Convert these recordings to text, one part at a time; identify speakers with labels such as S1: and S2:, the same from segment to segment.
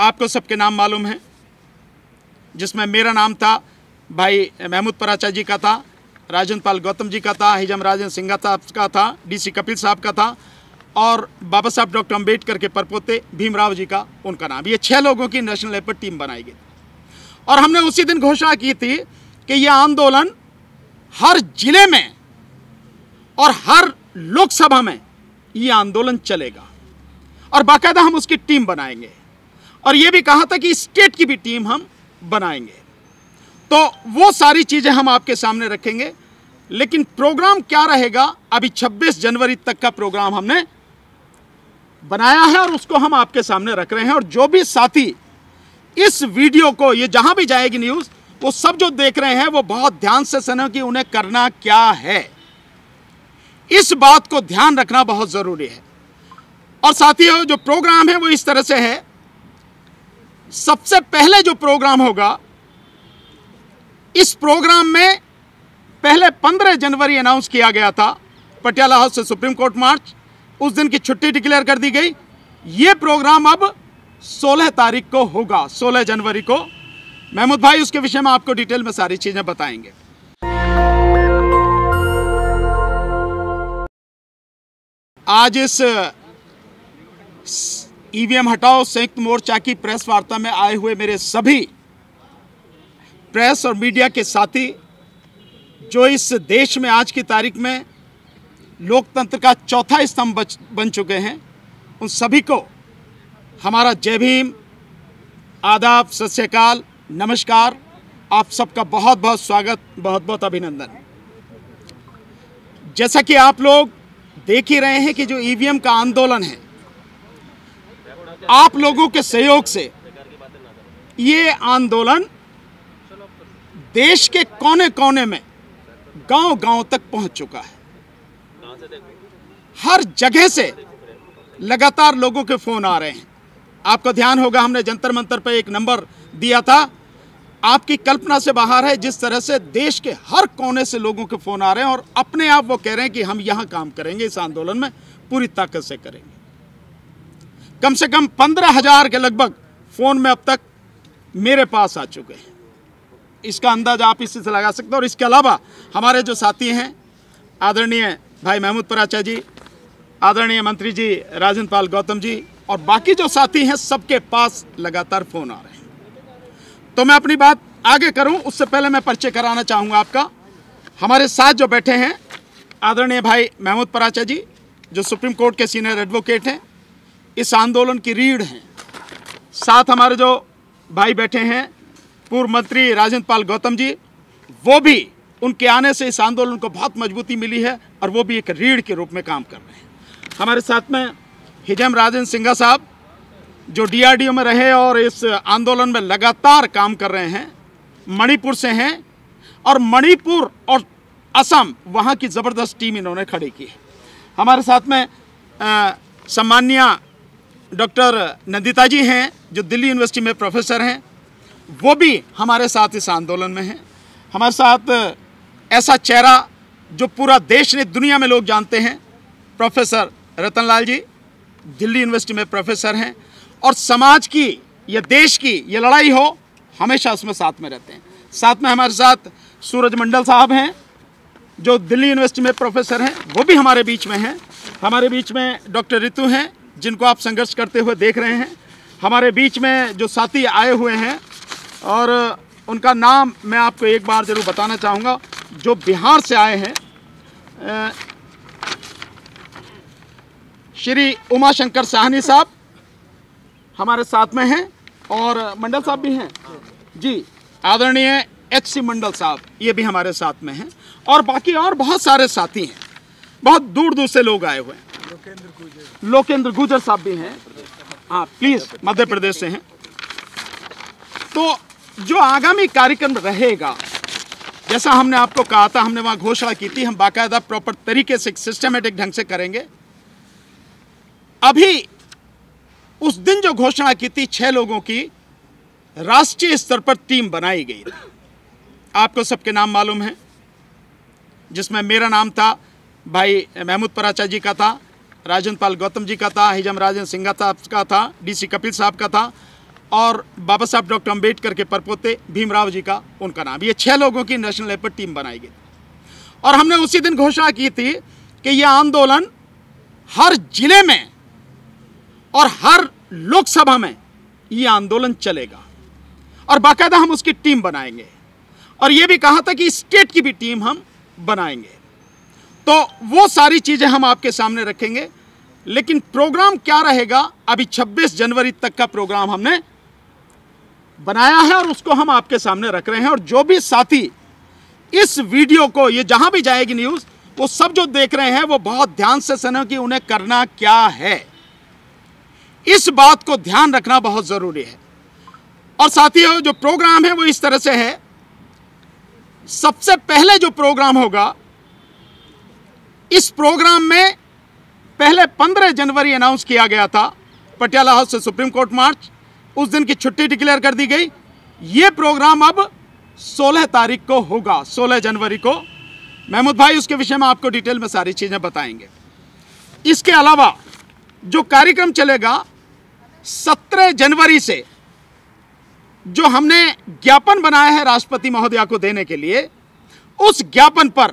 S1: आपको सबके नाम मालूम है, जिसमें मेरा नाम था, भाई महमूद पराचा जी का था, राजेंद्र पाल गौतम जी का था, हिजम राजेंद्र सिंघा साहब का था, डीसी कपिल साहब का था, और बाबा साहब डॉक्टर अम्बेडकर के परपोते भीमराव जी का, उनका नाम। ये 6 लोगों की नेशनल लेवल पर टीम बनाई गई और हमने उसी दिन घोषणा की थी कि यह आंदोलन हर जिले में और हर लोकसभा में यह आंदोलन चलेगा और बाकायदा हम उसकी टीम बनाएंगे। और यह भी कहा था कि स्टेट की भी टीम हम बनाएंगे। तो वो सारी चीज़ें हम आपके सामने रखेंगे। लेकिन प्रोग्राम क्या रहेगा, अभी 26 जनवरी तक का प्रोग्राम हमने बनाया है और उसको हम आपके सामने रख रहे हैं। और जो भी साथी इस वीडियो को, ये जहां भी जाएगी न्यूज़, वो सब जो देख रहे हैं वो बहुत ध्यान से सुनो कि उन्हें करना क्या है। इस बात को ध्यान रखना बहुत ज़रूरी है। और साथियों, जो प्रोग्राम है वो इस तरह से है। सबसे पहले जो प्रोग्राम होगा, इस प्रोग्राम में पहले 15 जनवरी अनाउंस किया गया था, पटियाला हाउस से सुप्रीम कोर्ट मार्च, उस दिन की छुट्टी डिक्लेयर कर दी गई। ये प्रोग्राम अब 16 तारीख को होगा, 16 जनवरी को। महमूद भाई उसके विषय में आपको डिटेल में सारी चीजें बताएंगे। आज इस ईवीएम हटाओ संयुक्त मोर्चा की प्रेस वार्ता में आए हुए मेरे सभी प्रेस और मीडिया के साथी, जो इस देश में आज की तारीख में लोकतंत्र का चौथा स्तंभ बन चुके हैं, उन सभी को हमारा जय भीम, आदाब, सत श्री अकाल, नमस्कार। आप सबका बहुत बहुत स्वागत, बहुत बहुत अभिनंदन। जैसा कि आप लोग देख ही रहे हैं कि जो ईवीएम का आंदोलन है, आप लोगों के सहयोग से ये आंदोलन देश के कोने कोने में, गांव गांव तक पहुंच चुका है। हर जगह से लगातार लोगों के फोन आ रहे हैं। आपको ध्यान होगा, हमने जंतर मंतर पर एक नंबर दिया था। आपकी कल्पना से बाहर है जिस तरह से देश के हर कोने से लोगों के फोन आ रहे हैं और अपने आप वो कह रहे हैं कि हम यहां काम करेंगे, इस आंदोलन में पूरी ताकत से करेंगे। कम से कम 15,000 के लगभग फोन में अब तक मेरे पास आ चुके हैं। इसका अंदाज आप इसी से लगा सकते हैं। और इसके अलावा हमारे जो साथी हैं, आदरणीय भाई महमूद पराचा जी, आदरणीय मंत्री जी राजेंद्र पाल गौतम जी, और बाकी जो साथी हैं, सबके पास लगातार फोन आ रहे हैं। तो मैं अपनी बात आगे करूं उससे पहले मैं परिचय कराना चाहूँगा आपका। हमारे साथ जो बैठे हैं, आदरणीय भाई महमूद पराचा जी, जो सुप्रीम कोर्ट के सीनियर एडवोकेट हैं, इस आंदोलन की रीढ़ हैं। साथ हमारे जो भाई बैठे हैं, पूर्व मंत्री राजेंद्र पाल गौतम जी, वो भी, उनके आने से इस आंदोलन को बहुत मजबूती मिली है और वो भी एक रीढ़ के रूप में काम कर रहे हैं। हमारे साथ में हिजम राजेंद्र सिंघा साहब, जो डीआरडीओ में रहे और इस आंदोलन में लगातार काम कर रहे हैं, मणिपुर से हैं, और मणिपुर और असम, वहाँ की ज़बरदस्त टीम इन्होंने खड़ी की है। हमारे साथ में सम्माननीय डॉक्टर नंदिता जी हैं, जो दिल्ली यूनिवर्सिटी में प्रोफेसर हैं, वो भी हमारे साथ इस आंदोलन में हैं। हमारे साथ ऐसा चेहरा जो पूरा देश ने, दुनिया में लोग जानते हैं, प्रोफेसर रतनलाल जी, दिल्ली यूनिवर्सिटी में प्रोफेसर हैं, और समाज की या देश की ये लड़ाई हो, हमेशा उसमें साथ में रहते हैं। साथ में हमारे साथ सूरज मंडल साहब हैं, जो दिल्ली यूनिवर्सिटी में प्रोफेसर हैं, वो भी हमारे बीच में हैं। हमारे बीच में डॉक्टर रितु हैं, जिनको आप संघर्ष करते हुए देख रहे हैं। हमारे बीच में जो साथी आए हुए हैं, और उनका नाम मैं आपको एक बार ज़रूर बताना चाहूँगा, जो बिहार से आए हैं, श्री उमाशंकर साहनी साहब हमारे साथ में हैं, और मंडल साहब भी हैं जी, आदरणीय एच.सी. मंडल साहब, ये भी हमारे साथ में हैं, और बाकी और बहुत सारे साथी हैं। बहुत दूर दूर से लोग आए हुए हैं। लोकेंद्र गुजर साहब भी हैं, हाँ प्लीज़, मध्य प्रदेश से हैं। तो जो आगामी कार्यक्रम रहेगा, जैसा हमने आपको कहा था, हमने वहाँ घोषणा की थी, हम बाकायदा प्रॉपर तरीके से, सिस्टमेटिक ढंग से करेंगे। अभी उस दिन जो घोषणा की थी, 6 लोगों की राष्ट्रीय स्तर पर टीम बनाई गई थी। आपको सबके नाम मालूम है, जिसमें मेरा नाम था, भाई महमूद पराचा जी का था, राजेंद्र पाल गौतम जी का था, हिजम राजेंद्र सिंघा साहब का था, डीसी कपिल साहब का था, और बाबा साहब डॉक्टर अंबेडकर के परपोते भीमराव जी का उनका नाम। ये 6 लोगों की नेशनल लेवल पर टीम बनाई गई और हमने उसी दिन घोषणा की थी कि यह आंदोलन हर जिले में और हर लोकसभा में यह आंदोलन चलेगा और बाकायदा हम उसकी टीम बनाएंगे और यह भी कहा था कि स्टेट की भी टीम हम बनाएंगे। तो वो सारी चीजें हम आपके सामने रखेंगे। लेकिन प्रोग्राम क्या रहेगा, अभी 26 जनवरी तक का प्रोग्राम हमने बनाया है और उसको हम आपके सामने रख रहे हैं। और जो भी साथी इस वीडियो को, ये जहां भी जाएगी न्यूज़, वो सब जो देख रहे हैं वो बहुत ध्यान से सुनो कि उन्हें करना क्या है। इस बात को ध्यान रखना बहुत ज़रूरी है। और साथियों, जो प्रोग्राम है वो इस तरह से है। सबसे पहले जो प्रोग्राम होगा, इस प्रोग्राम में पहले 15 जनवरी अनाउंस किया गया था, पटियाला हाउस से सुप्रीम कोर्ट मार्च, उस दिन की छुट्टी डिक्लेयर कर दी गई। ये प्रोग्राम अब 16 तारीख को होगा, 16 जनवरी को। महमूद भाई उसके विषय में आपको डिटेल में सारी चीज़ें बताएंगे। इसके अलावा जो कार्यक्रम चलेगा 17 जनवरी से, जो हमने ज्ञापन बनाया है राष्ट्रपति महोदया को देने के लिए, उस ज्ञापन पर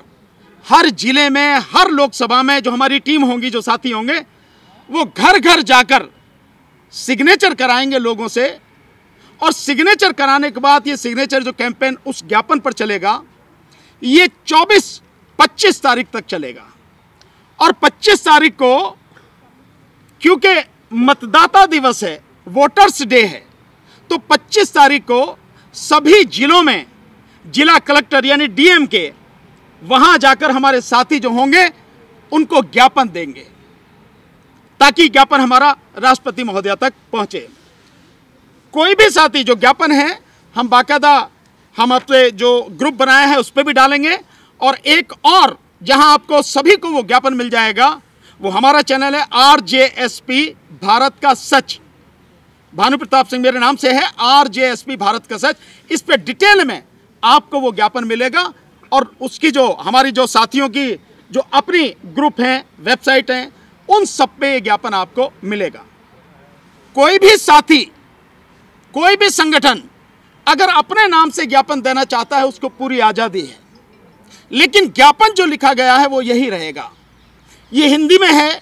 S1: हर जिले में, हर लोकसभा में जो हमारी टीम होंगी, जो साथी होंगे, वो घर घर जाकर सिग्नेचर कराएंगे लोगों से। और सिग्नेचर कराने के बाद ये सिग्नेचर जो कैंपेन उस ज्ञापन पर चलेगा, ये 25 तारीख तक चलेगा। और 25 तारीख को, क्योंकि मतदाता दिवस है, वोटर्स डे है, तो 25 तारीख को सभी जिलों में जिला कलेक्टर यानी डीएम के वहां जाकर हमारे साथी जो होंगे उनको ज्ञापन देंगे, ताकि ज्ञापन हमारा राष्ट्रपति महोदया तक पहुंचे। कोई भी साथी जो ज्ञापन है, हम बाकायदा हम अपने जो ग्रुप बनाया है उस पर भी डालेंगे। और एक और जहां आपको सभी को वो ज्ञापन मिल जाएगा, वो हमारा चैनल है RJSP भारत का सच। भानु प्रताप सिंह मेरे नाम से है, RJSP भारत का सच। इस पे डिटेल में आपको वो ज्ञापन मिलेगा। और उसकी जो हमारी जो साथियों की जो अपनी ग्रुप हैं, वेबसाइट हैं, उन सब पे ये ज्ञापन आपको मिलेगा। कोई भी साथी, कोई भी संगठन अगर अपने नाम से ज्ञापन देना चाहता है, उसको पूरी आज़ादी है। लेकिन ज्ञापन जो लिखा गया है वो यही रहेगा। ये हिंदी में है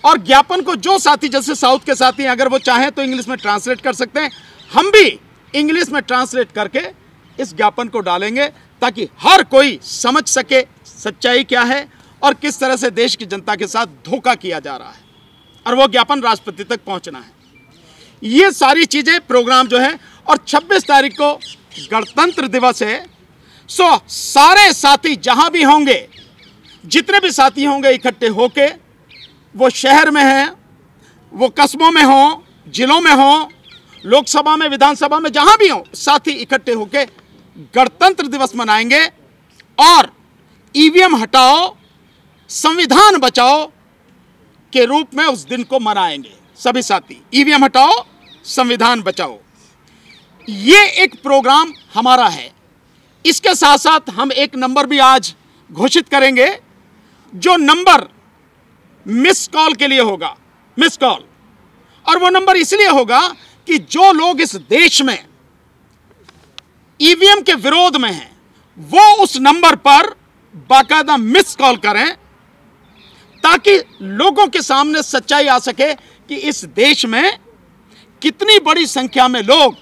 S1: और ज्ञापन को जो साथी, जैसे साउथ के साथी हैं, अगर वो चाहें तो इंग्लिश में ट्रांसलेट कर सकते हैं। हम भी इंग्लिश में ट्रांसलेट करके इस ज्ञापन को डालेंगे, ताकि हर कोई समझ सके सच्चाई क्या है और किस तरह से देश की जनता के साथ धोखा किया जा रहा है, और वो ज्ञापन राष्ट्रपति तक पहुंचना है। ये सारी चीजें प्रोग्राम जो है। और 26 तारीख को गणतंत्र दिवस है। सो सारे साथी जहां भी होंगे, जितने भी साथी होंगे इकट्ठे होके, वो शहर में हैं, वो कस्बों में हो, जिलों में हो, लोकसभा में, विधानसभा में, जहां भी हो, साथी इकट्ठे होके गणतंत्र दिवस मनाएंगे। और ईवीएम हटाओ, संविधान बचाओ के रूप में उस दिन को मनाएंगे सभी साथी। ईवीएम हटाओ, संविधान बचाओ, ये एक प्रोग्राम हमारा है। इसके साथ साथ हम एक नंबर भी आज घोषित करेंगे, जो नंबर मिस कॉल के लिए होगा, मिस कॉल। और वो नंबर इसलिए होगा कि जो लोग इस देश में ईवीएम के विरोध में हैं, वो उस नंबर पर बाकायदा मिस कॉल करें, ताकि लोगों के सामने सच्चाई आ सके कि इस देश में कितनी बड़ी संख्या में लोग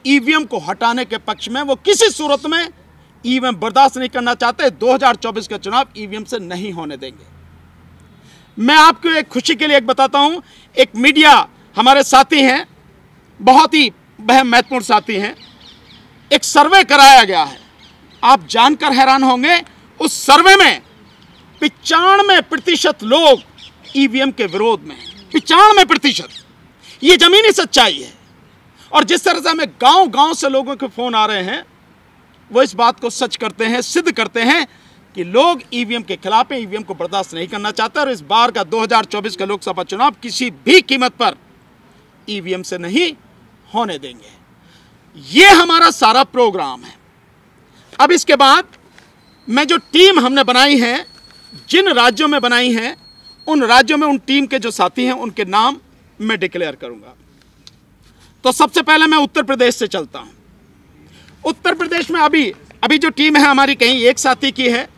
S1: ईवीएम को हटाने के पक्ष में, वो किसी सूरत में ईवीएम बर्दाश्त नहीं करना चाहते। 2024 का चुनाव ईवीएम से नहीं होने देंगे। मैं आपको एक खुशी के लिए एक बताता हूं, एक मीडिया हमारे साथी हैं, बहुत ही महत्वपूर्ण साथी हैं, एक सर्वे कराया गया है, आप जानकर हैरान होंगे। उस सर्वे में 95% लोग ईवीएम के विरोध में हैं। 95%। ये जमीनी सच्चाई है। और जिस तरह से हमें गांव गांव से लोगों के फोन आ रहे हैं, वो इस बात को सच करते हैं, सिद्ध करते हैं कि लोग ईवीएम के खिलाफ हैं, ईवीएम को बर्दाश्त नहीं करना चाहते। और इस बार का 2024 का लोकसभा चुनाव किसी भी कीमत पर ईवीएम से नहीं होने देंगे। ये हमारा सारा प्रोग्राम है। अब इसके बाद मैं जो टीम हमने बनाई है, जिन राज्यों में बनाई है, उन राज्यों में उन टीम के जो साथी हैं उनके नाम मैं डिक्लेयर करूंगा। तो सबसे पहले मैं उत्तर प्रदेश से चलता हूं। उत्तर प्रदेश में अभी जो टीम है हमारी, कहीं 1 साथी की है,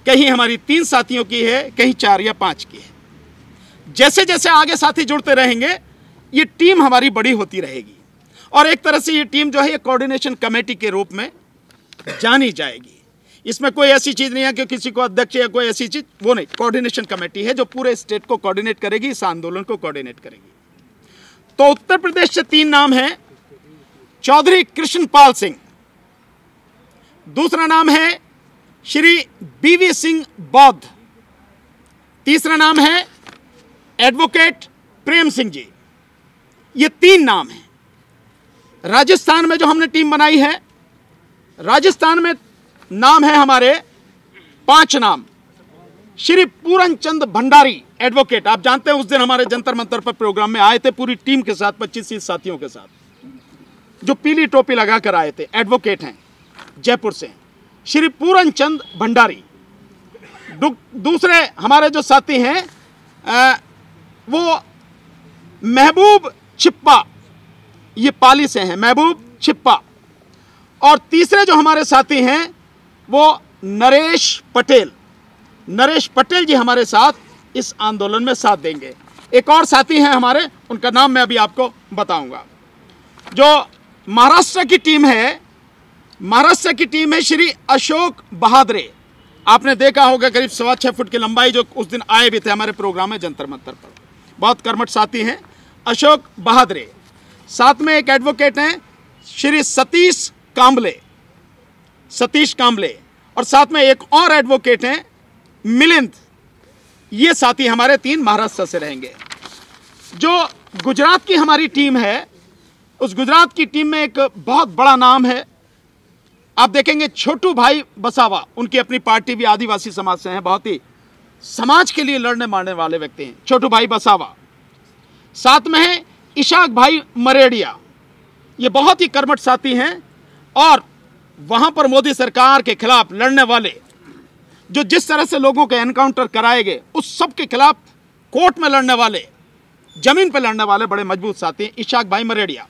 S1: कहीं हमारी 3 साथियों की है, कहीं 4 या 5 की है। जैसे जैसे आगे साथी जुड़ते रहेंगे ये टीम हमारी बड़ी होती रहेगी और एक तरह से ये टीम जो है ये कोऑर्डिनेशन कमेटी के रूप में जानी जाएगी। इसमें कोई ऐसी चीज़ नहीं है कि किसी को अध्यक्ष या कोई ऐसी चीज़, वो नहीं, कोऑर्डिनेशन कमेटी है जो पूरे स्टेट को कोऑर्डिनेट करेगी, इस आंदोलन को कोऑर्डिनेट करेगी। तो उत्तर प्रदेश से 3 नाम हैं। चौधरी कृष्णपाल सिंह, दूसरा नाम है श्री बीवी सिंह बौद्ध, तीसरा नाम है एडवोकेट प्रेम सिंह जी। ये 3 नाम हैं। राजस्थान में जो हमने टीम बनाई है, राजस्थान में नाम है हमारे 5 नाम। श्री पूरनचंद भंडारी एडवोकेट, आप जानते हैं उस दिन हमारे जंतर मंतर पर प्रोग्राम में आए थे पूरी टीम के साथ, 25-30 साथियों के साथ, जो पीली टोपी लगाकर आए थे। एडवोकेट हैं, जयपुर से, श्री पूरनचंद भंडारी। दूसरे हमारे जो साथी हैं वो महबूब छिप्पा, ये पाली से हैं, महबूब छिप्पा। और तीसरे जो हमारे साथी हैं वो नरेश पटेल। नरेश पटेल जी हमारे साथ इस आंदोलन में साथ देंगे। एक और साथी हैं हमारे, उनका नाम मैं अभी आपको बताऊंगा। जो महाराष्ट्र की टीम है, महाराष्ट्र की टीम है श्री अशोक बहादुरे। आपने देखा होगा करीब 6.25 फुट की लंबाई, जो उस दिन आए भी थे हमारे प्रोग्राम में जंतर मंतर पर। बहुत कर्मठ साथी हैं अशोक बहादुरे। साथ में एक एडवोकेट हैं श्री सतीश कांबले, सतीश कांबले। और साथ में एक और एडवोकेट हैं मिलिंद। ये साथी हमारे 3 महाराष्ट्र से रहेंगे। जो गुजरात की हमारी टीम है, उस गुजरात की टीम में एक बहुत बड़ा नाम है, आप देखेंगे छोटू भाई बसावा। उनकी अपनी पार्टी भी आदिवासी समाज से है, बहुत ही समाज के लिए लड़ने मारने वाले व्यक्ति हैं, छोटू भाई बसावा। साथ में है इशाक भाई मरेडिया, ये बहुत ही कर्मठ साथी हैं और वहां पर मोदी सरकार के खिलाफ लड़ने वाले, जो जिस तरह से लोगों के एनकाउंटर कराए गए, उस सब के खिलाफ कोर्ट में लड़ने वाले, जमीन पर लड़ने वाले बड़े मजबूत साथी हैं, इशाक भाई मरेडिया।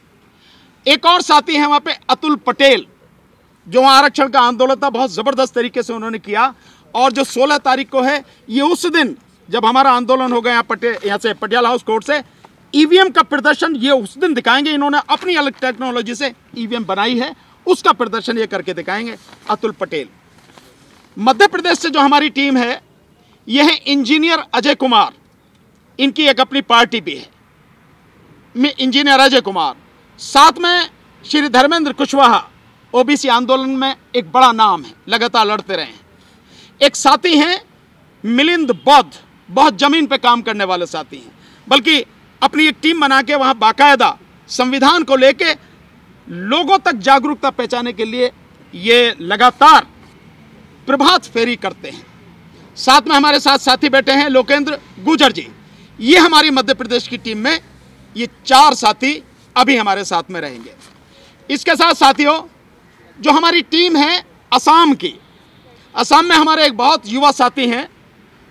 S1: एक और साथी हैं वहां पे अतुल पटेल, जो वहां आरक्षण का आंदोलन था, बहुत जबरदस्त तरीके से उन्होंने किया। और जो 16 तारीख को है, ये उस दिन जब हमारा आंदोलन हो गया यहाँ से पटियाला हाउस कोर्ट से, ईवीएम का प्रदर्शन ये उस दिन दिखाएंगे। इन्होंने अपनी अलग टेक्नोलॉजी से ईवीएम बनाई है, उसका प्रदर्शन ये करके दिखाएंगे अतुल पटेल। मध्य प्रदेश से जो हमारी टीम है, यह है इंजीनियर अजय कुमार। इनकी एक अपनी पार्टी भी है, इंजीनियर अजय कुमार। साथ में श्री धर्मेंद्र कुशवाहा, ओबीसी आंदोलन में एक बड़ा नाम है, लगातार लड़ते रहे हैं। एक साथी हैं मिलिंद बौद्ध, बहुत जमीन पे काम करने वाले साथी हैं, बल्कि अपनी एक टीम बना के वहाँ बाकायदा संविधान को लेके लोगों तक जागरूकता पहुँचाने के लिए ये लगातार प्रभात फेरी करते हैं। साथ में हमारे साथ साथी बैठे हैं लोकेंद्र गुर्जर जी। ये हमारी मध्य प्रदेश की टीम में ये 4 साथी अभी हमारे साथ में रहेंगे। इसके साथ साथियों, जो हमारी टीम है असम की, असम में हमारे एक बहुत युवा साथी हैं,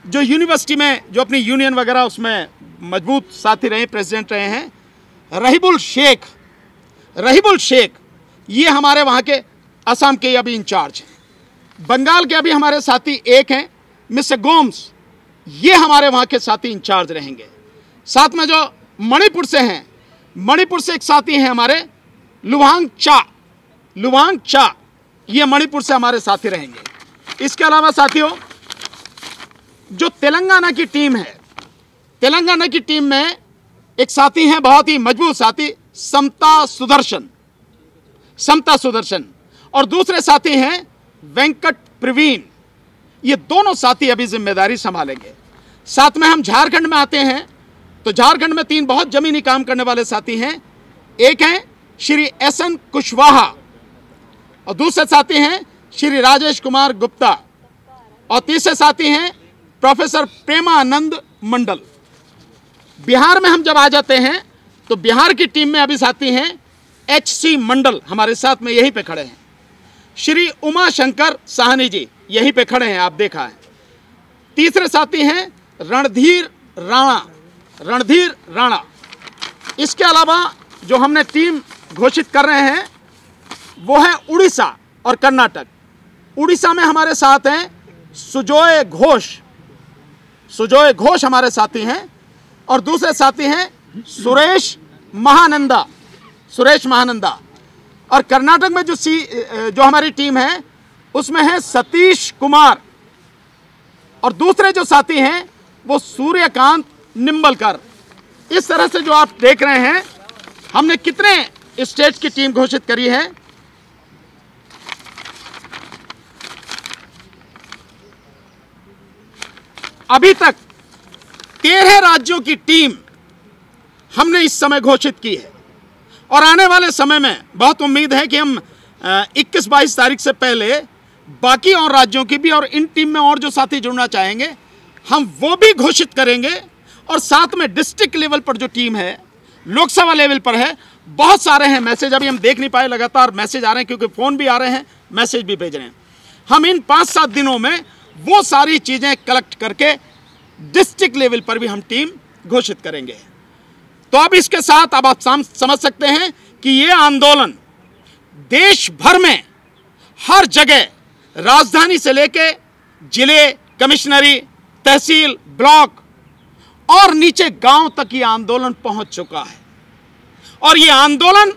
S1: जो यूनिवर्सिटी में जो अपनी यूनियन वगैरह उसमें मजबूत साथी रहे, प्रेसिडेंट रहे हैं, रहीबुल शेख। रहीबुल शेख ये हमारे वहाँ के असम के अभी इंचार्ज हैं। बंगाल के अभी हमारे साथी एक हैं मिस्टर गोम्स, ये हमारे वहाँ के साथी इंचार्ज रहेंगे। साथ में जो मणिपुर से हैं, मणिपुर से एक साथी हैं हमारे लुवांग चा, ये मणिपुर से हमारे साथी रहेंगे। इसके अलावा साथियों, जो तेलंगाना की टीम है, तेलंगाना की टीम में एक साथी हैं बहुत ही मजबूत साथी, समता सुदर्शन। और दूसरे साथी हैं वेंकट प्रवीण। ये दोनों साथी अभी जिम्मेदारी संभालेंगे। साथ में हम झारखंड में आते हैं, तो झारखंड में 3 बहुत जमीनी काम करने वाले साथी हैं। एक हैं श्री एसएन कुशवाहा और दूसरे साथी हैं श्री राजेश कुमार गुप्ता और तीसरे साथी हैं प्रोफेसर प्रेमानंद मंडल। बिहार में हम जब आ जाते हैं तो बिहार की टीम में अभी साथी हैं HC मंडल, हमारे साथ में यहीं पे खड़े हैं। श्री उमा शंकर साहनी जी यहीं पे खड़े हैं, आप देखा है। तीसरे साथी हैं रणधीर राणा। इसके अलावा जो हमने टीम घोषित कर रहे हैं वो है उड़ीसा और कर्नाटक। उड़ीसा में हमारे साथ हैं सुजोय घोष। सुजोय घोष हमारे साथी हैं और दूसरे साथी हैं सुरेश महानंदा। सुरेश महानंदा। और कर्नाटक में जो हमारी टीम है उसमें है सतीश कुमार और दूसरे जो साथी हैं वो सूर्यकांत निम्बलकर। इस तरह से जो आप देख रहे हैं हमने कितने स्टेट की टीम घोषित करी है। अभी तक 13 राज्यों की टीम हमने इस समय घोषित की है और आने वाले समय में बहुत उम्मीद है कि हम 21-22 तारीख से पहले बाकी और राज्यों की भी और इन टीम में और जो साथी जुड़ना चाहेंगे हम वो भी घोषित करेंगे। और साथ में डिस्ट्रिक्ट लेवल पर जो टीम है, लोकसभा लेवल पर है, बहुत सारे हैं मैसेज, अभी हम देख नहीं पाए, लगातार मैसेज आ रहे हैं क्योंकि फ़ोन भी आ रहे हैं, मैसेज भी भेज रहे हैं। हम इन 5-7 दिनों में वो सारी चीज़ें कलेक्ट करके डिस्ट्रिक्ट लेवल पर भी हम टीम घोषित करेंगे। तो अब इसके साथ अब आप समझ सकते हैं कि ये आंदोलन देश भर में हर जगह, राजधानी से लेके जिले, कमिश्नरी, तहसील, ब्लॉक और नीचे गांव तक ये आंदोलन पहुंच चुका है। और ये आंदोलन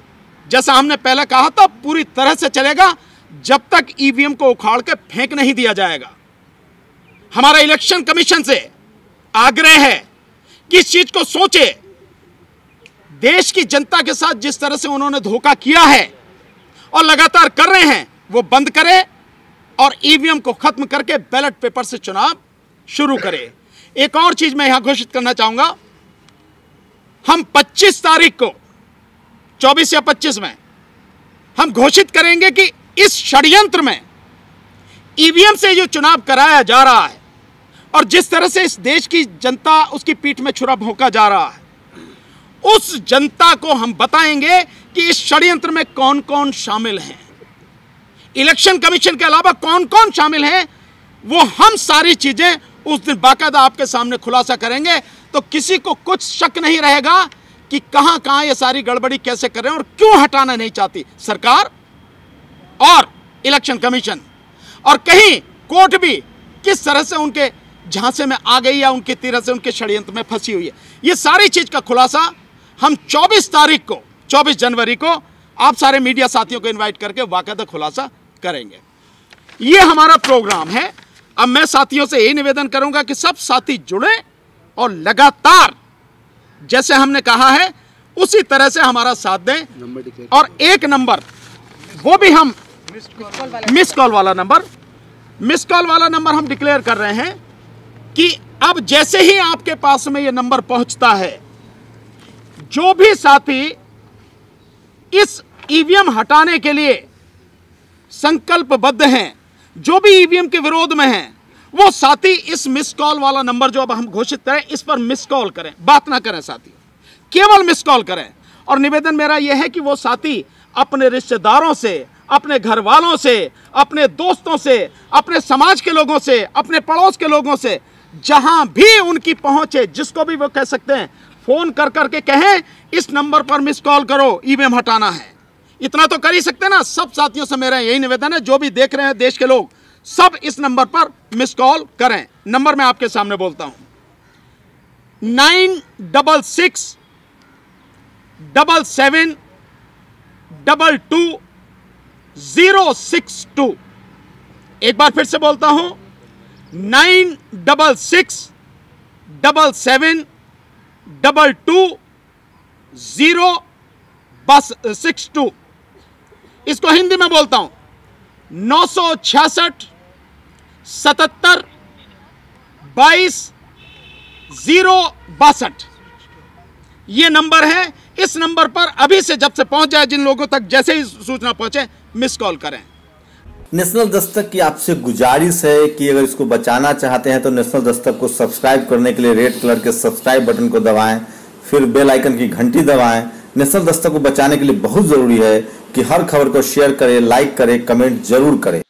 S1: जैसा हमने पहले कहा था पूरी तरह से चलेगा जब तक ईवीएम को उखाड़ के फेंक नहीं दिया जाएगा। हमारा इलेक्शन कमीशन से आग्रह है कि इस चीज को सोचे। देश की जनता के साथ जिस तरह से उन्होंने धोखा किया है और लगातार कर रहे हैं वो बंद करे और ईवीएम को खत्म करके बैलेट पेपर से चुनाव शुरू करे। एक और चीज मैं यहां घोषित करना चाहूंगा, हम 25 तारीख को 24 या 25 में हम घोषित करेंगे कि इस षड्यंत्र में ईवीएम से जो चुनाव कराया जा रहा है और जिस तरह से इस देश की जनता उसकी पीठ में छुरा भोंका जा रहा है, उस जनता को हम बताएंगे कि इस षड्यंत्र में कौन कौन शामिल हैं, इलेक्शन कमीशन के अलावा कौन कौन शामिल हैं, वो हम सारी चीजें उस दिन बाकायदा आपके सामने खुलासा करेंगे। तो किसी को कुछ शक नहीं रहेगा कि कहां कहां ये सारी गड़बड़ी कैसे कर रहे हैं और क्यों हटाना नहीं चाहती सरकार और इलेक्शन कमीशन, और कहीं कोर्ट भी किस तरह से उनके झांसे में आ गई या उनकी तरह से उनके षड्यंत्र में फंसी हुई है। ये सारी चीज का खुलासा हम 24 तारीख को, 24 जनवरी को आप सारे मीडिया साथियों को इनवाइट करके बाकायदा खुलासा करेंगे। ये हमारा प्रोग्राम है। अब मैं साथियों से यही निवेदन करूंगा कि सब साथी जुड़े और लगातार जैसे हमने कहा है उसी तरह से हमारा साथ दें। और एक नंबर वो भी हम मिस कॉल वाला नंबर हम डिक्लेयर कर रहे हैं कि अब जैसे ही आपके पास में ये नंबर पहुंचता है, जो भी साथी इस ईवीएम हटाने के लिए संकल्पबद्ध हैं, जो भी ईवीएम के विरोध में हैं, वो साथी इस मिस कॉल वाला नंबर जो अब हम घोषित करें इस पर मिस कॉल करें, बात ना करें साथी, केवल मिस कॉल करें। और निवेदन मेरा यह है कि वो साथी अपने रिश्तेदारों से, अपने घर वालों से, अपने दोस्तों से, अपने समाज के लोगों से, अपने पड़ोस के लोगों से, जहां भी उनकी पहुंचे, जिसको भी वो कह सकते हैं, फोन कर करके कहें इस नंबर पर मिस कॉल करो, ईवीएम हटाना है। इतना तो कर ही सकते ना। सब साथियों से मेरा यही निवेदन है, जो भी देख रहे हैं देश के लोग, सब इस नंबर पर मिस कॉल करें। नंबर मैं आपके सामने बोलता हूं, 9667222062। एक बार फिर से बोलता हूं, 9667222062। इसको हिंदी में बोलता हूं, 966 77 22 062। ये नंबर है। इस नंबर पर अभी से जब से पहुंच जाए, जिन लोगों तक जैसे ही सूचना पहुंचे, मिस कॉल करें।
S2: नेशनल दस्तक की आपसे गुजारिश है कि अगर इसको बचाना चाहते हैं तो नेशनल दस्तक को सब्सक्राइब करने के लिए रेड कलर के सब्सक्राइब बटन को दबाएं, फिर बेल आइकन की घंटी दबाएं। नेशनल दस्तक को बचाने के लिए बहुत जरूरी है कि हर खबर को शेयर करें, लाइक करें, कमेंट जरूर करें।